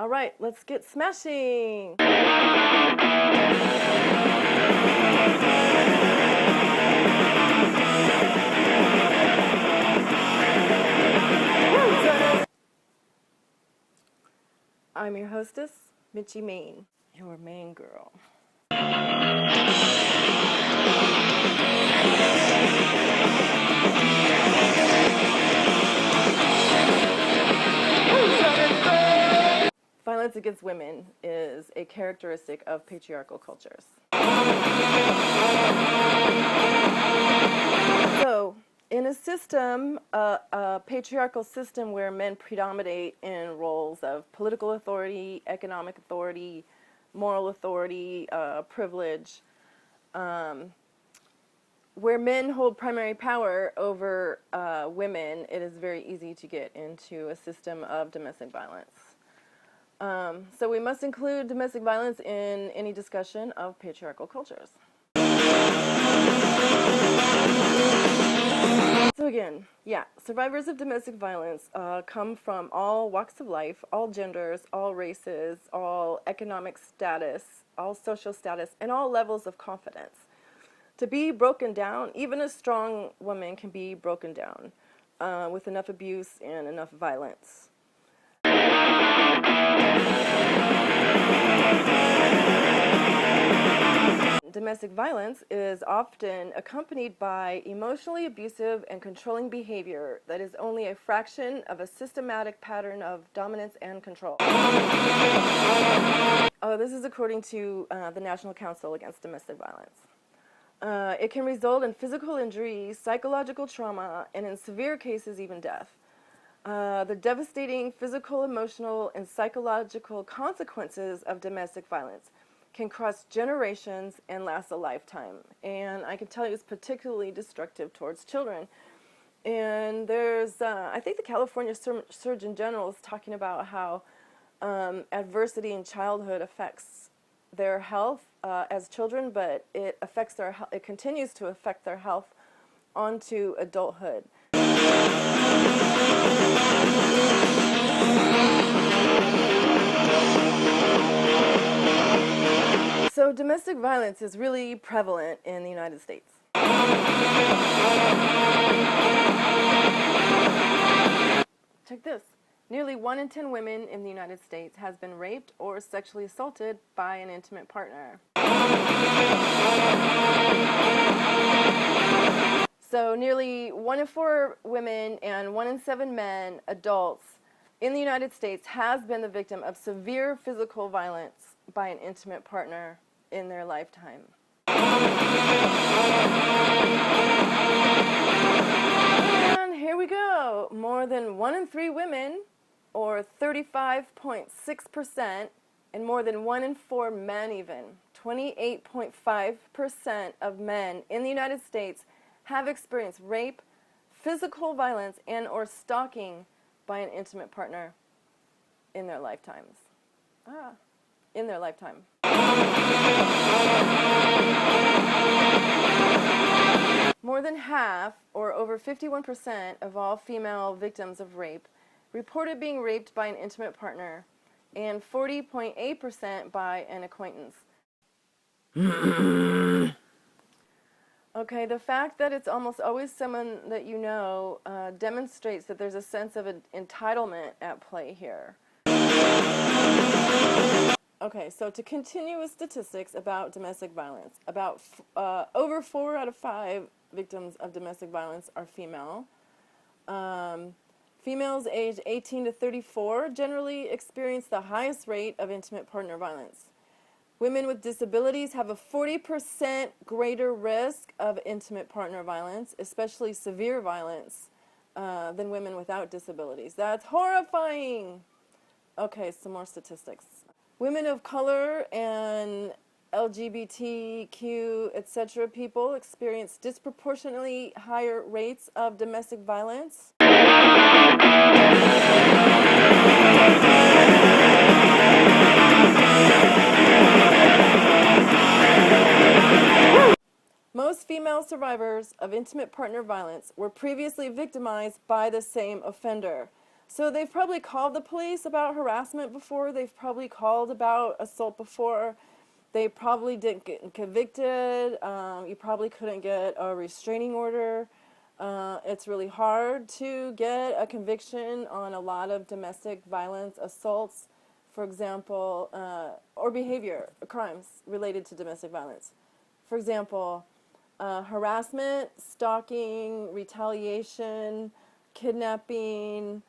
All right, let's get smashing. I'm your hostess, Michi Main, your main girl. Violence against women is a characteristic of patriarchal cultures. So, in a system, a patriarchal system where men predominate in roles of political authority, economic authority, moral authority, privilege, where men hold primary power over women, it is very easy to get into a system of domestic violence. So we must include domestic violence in any discussion of patriarchal cultures. So again, survivors of domestic violence come from all walks of life, all genders, all races, all economic status, all social status, and all levels of confidence. To be broken down, even a strong woman can be broken down with enough abuse and enough violence. Domestic violence is often accompanied by emotionally abusive and controlling behavior that is only a fraction of a systematic pattern of dominance and control. This is according to the National Council Against Domestic Violence. It can result in physical injury, psychological trauma, and in severe cases, even death. The devastating physical, emotional, and psychological consequences of domestic violence can cross generations and last a lifetime. And I can tell you it's particularly destructive towards children. And there's, I think the California Surgeon General is talking about how adversity in childhood affects their health as children, but it affects it continues to affect their health onto adulthood. So domestic violence is really prevalent in the United States. Check this. Nearly 1 in 10 women in the United States has been raped or sexually assaulted by an intimate partner. So nearly 1 in 4 women and 1 in 7 men, adults, in the United States has been the victim of severe physical violence by an intimate partner in their lifetime. And here we go. More than 1 in 3 women, or 35.6%, and more than 1 in 4 men even, 28.5% of men in the United States have experienced rape, physical violence, and or stalking by an intimate partner in their lifetimes. In their lifetime. More than half, or over 51% of all female victims of rape reported being raped by an intimate partner, and 40.8% by an acquaintance. Okay, the fact that it's almost always someone that you know demonstrates that there's a sense of entitlement at play here. Okay, so to continue with statistics about domestic violence, about over 4 out of 5 victims of domestic violence are female. Females aged 18 to 34 generally experience the highest rate of intimate partner violence. Women with disabilities have a 40% greater risk of intimate partner violence, especially severe violence, than women without disabilities. That's horrifying! Okay, some more statistics. Women of color and LGBTQ, etc. people experience disproportionately higher rates of domestic violence. Most female survivors of intimate partner violence were previously victimized by the same offender. So they've probably called the police about harassment before. They've probably called about assault before. They probably didn't get convicted. You probably couldn't get a restraining order. It's really hard to get a conviction on a lot of domestic violence assaults, for example, or behavior, crimes related to domestic violence. For example, harassment, stalking, retaliation, kidnapping,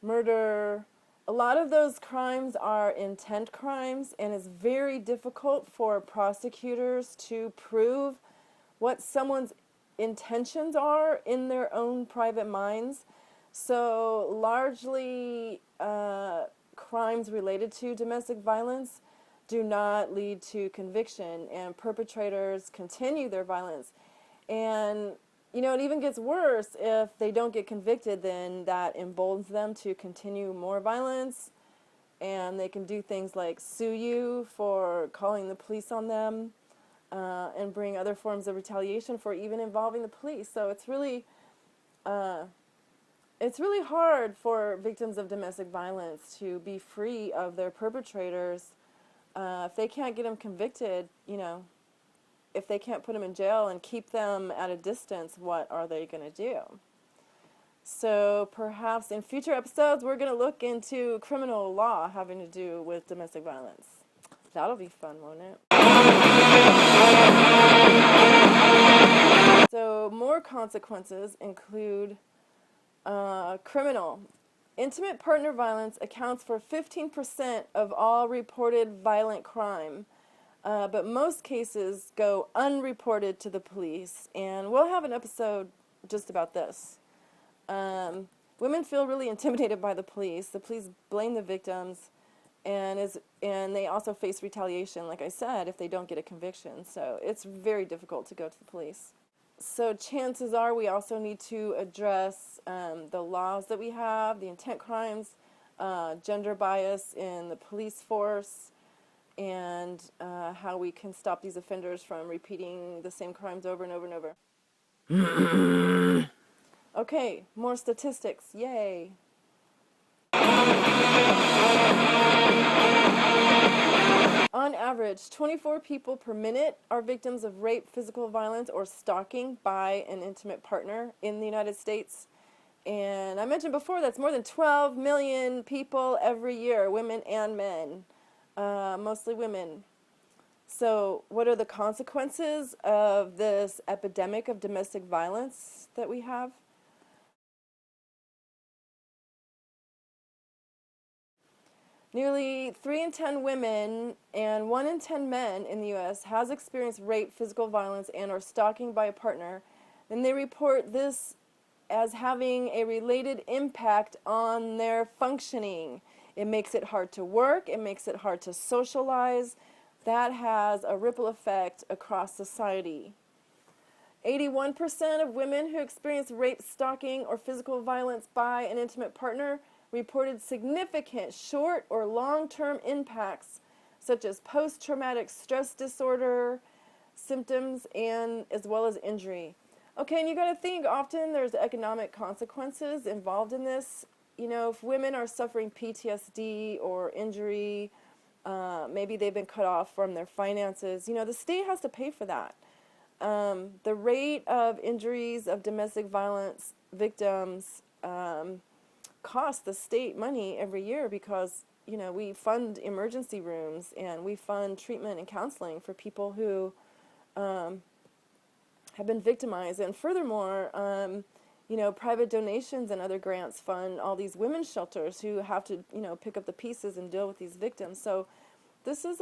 murder. A lot of those crimes are intent crimes, and it's very difficult for prosecutors to prove what someone's intentions are in their own private minds. So largely crimes related to domestic violence do not lead to conviction, and perpetrators continue their violence. And you know, it even gets worse if they don't get convicted, then that emboldens them to continue more violence, and they can do things like sue you for calling the police on them, and bring other forms of retaliation for even involving the police. So it's really hard for victims of domestic violence to be free of their perpetrators. If they can't get them convicted, you know, if they can't put them in jail and keep them at a distance, what are they going to do? So perhaps in future episodes, we're going to look into criminal law having to do with domestic violence. That'll be fun, won't it? So more consequences include criminal. Intimate partner violence accounts for 15% of all reported violent crime. But most cases go unreported to the police, and we'll have an episode just about this. Women feel really intimidated by the police. The police blame the victims, and they also face retaliation, like I said, if they don't get a conviction. So it's very difficult to go to the police. So chances are we also need to address the laws that we have, the intent crimes, gender bias in the police force, and how we can stop these offenders from repeating the same crimes over and over and over. Okay, more statistics. Yay. On average, 24 people per minute are victims of rape, physical violence, or stalking by an intimate partner in the United States. And I mentioned before, that's more than 12 million people every year, women and men. Mostly women. So what are the consequences of this epidemic of domestic violence that we have? Nearly 3 in 10 women and 1 in 10 men in the U.S. has experienced rape, physical violence, and or stalking by a partner. And they report this as having a related impact on their functioning. It makes it hard to work. It makes it hard to socialize. That has a ripple effect across society. 81% of women who experience rape, stalking, or physical violence by an intimate partner reported significant short or long-term impacts, such as post-traumatic stress disorder symptoms, and as well as injury. Okay, and you got to think, often there's economic consequences involved in this. You know, if women are suffering PTSD or injury, maybe they've been cut off from their finances, you know, the state has to pay for that. The rate of injuries of domestic violence victims cost the state money every year because, you know, we fund emergency rooms and we fund treatment and counseling for people who have been victimized. And furthermore, you know, private donations and other grants fund all these women's shelters who have to, you know, pick up the pieces and deal with these victims. So this is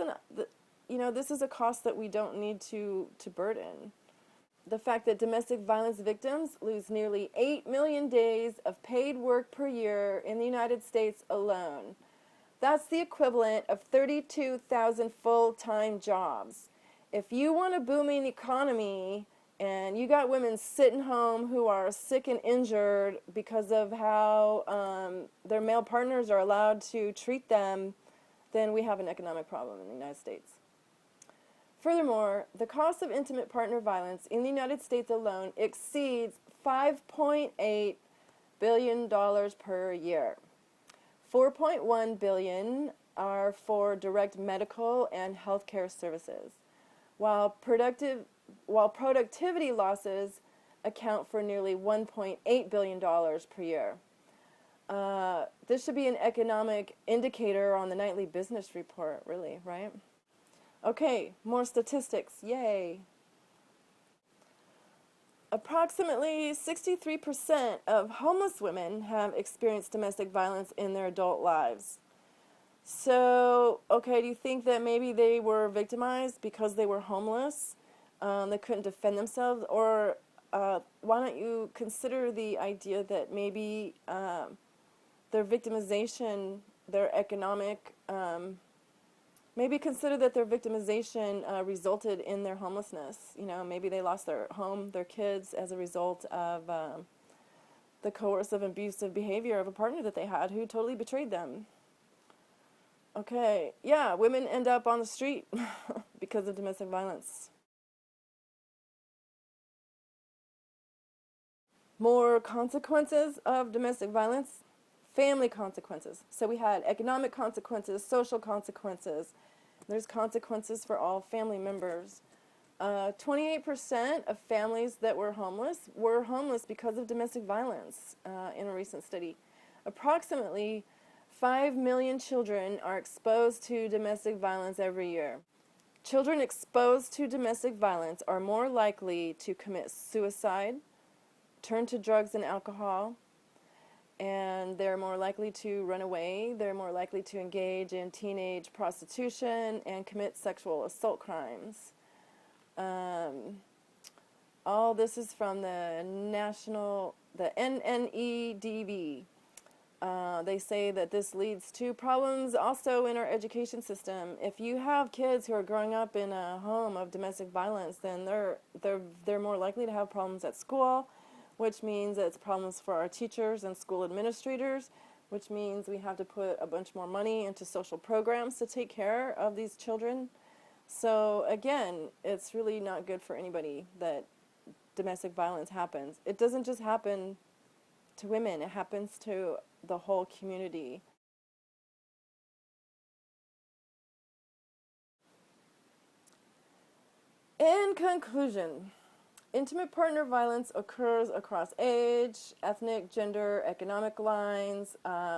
this is a cost that we don't need to burden. The fact that domestic violence victims lose nearly 8 million days of paid work per year in the United States alone. That's the equivalent of 32,000 full-time jobs. If you want a booming economy and you got women sitting home who are sick and injured because of how their male partners are allowed to treat them, then we have an economic problem in the United States. Furthermore, the cost of intimate partner violence in the United States alone exceeds $5.8 billion per year. 4.1 billion are for direct medical and healthcare services, while productivity losses account for nearly $1.8 billion per year. This should be an economic indicator on the nightly business report, really, right? Okay, more statistics, yay. Approximately 63% of homeless women have experienced domestic violence in their adult lives. So, okay, do you think that maybe they were victimized because they were homeless? They couldn't defend themselves? Or why don't you consider the idea that maybe their victimization, their economic, maybe consider that their victimization resulted in their homelessness. You know, maybe they lost their home, their kids, as a result of the coercive, abusive behavior of a partner that they had who totally betrayed them. Okay, yeah, women end up on the street because of domestic violence. More consequences of domestic violence. Family consequences. So we had economic consequences, social consequences. There's consequences for all family members. 28% of families that were homeless because of domestic violence in a recent study. Approximately 5 million children are exposed to domestic violence every year. Children exposed to domestic violence are more likely to commit suicide, turn to drugs and alcohol, and they're more likely to run away. They're more likely to engage in teenage prostitution and commit sexual assault crimes. All this is from the NNEDB. They say that this leads to problems also in our education system. If you have kids who are growing up in a home of domestic violence, then they're more likely to have problems at school, which means it's problems for our teachers and school administrators, which means we have to put a bunch more money into social programs to take care of these children. So again, it's really not good for anybody that domestic violence happens. It doesn't just happen to women, it happens to the whole community. In conclusion, intimate partner violence occurs across age, ethnic, gender, economic lines.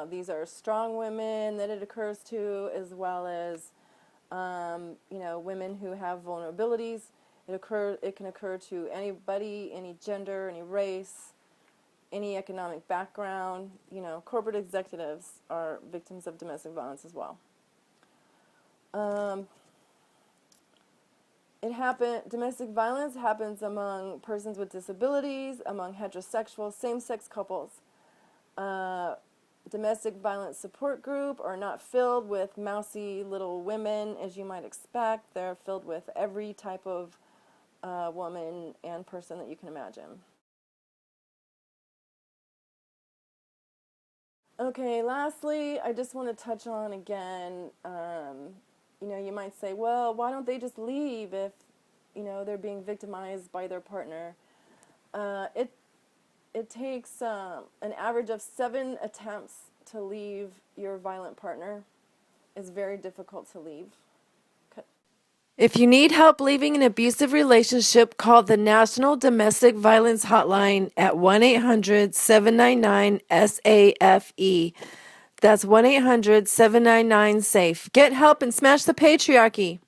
These are strong women that it occurs to, as well as women who have vulnerabilities. It can occur to anybody, any gender, any race, any economic background. Corporate executives are victims of domestic violence as well. Domestic violence happens among persons with disabilities, among heterosexual, same-sex couples. Domestic violence support group are not filled with mousy little women, as you might expect. They're filled with every type of woman and person that you can imagine. Okay, lastly, I just want to touch on again, you might say, well, why don't they just leave if, they're being victimized by their partner? It takes an average of 7 attempts to leave your violent partner. It's very difficult to leave. If you need help leaving an abusive relationship, call the National Domestic Violence Hotline at 1-800-799-SAFE. That's 1-800-799-SAFE. Get help and smash the patriarchy.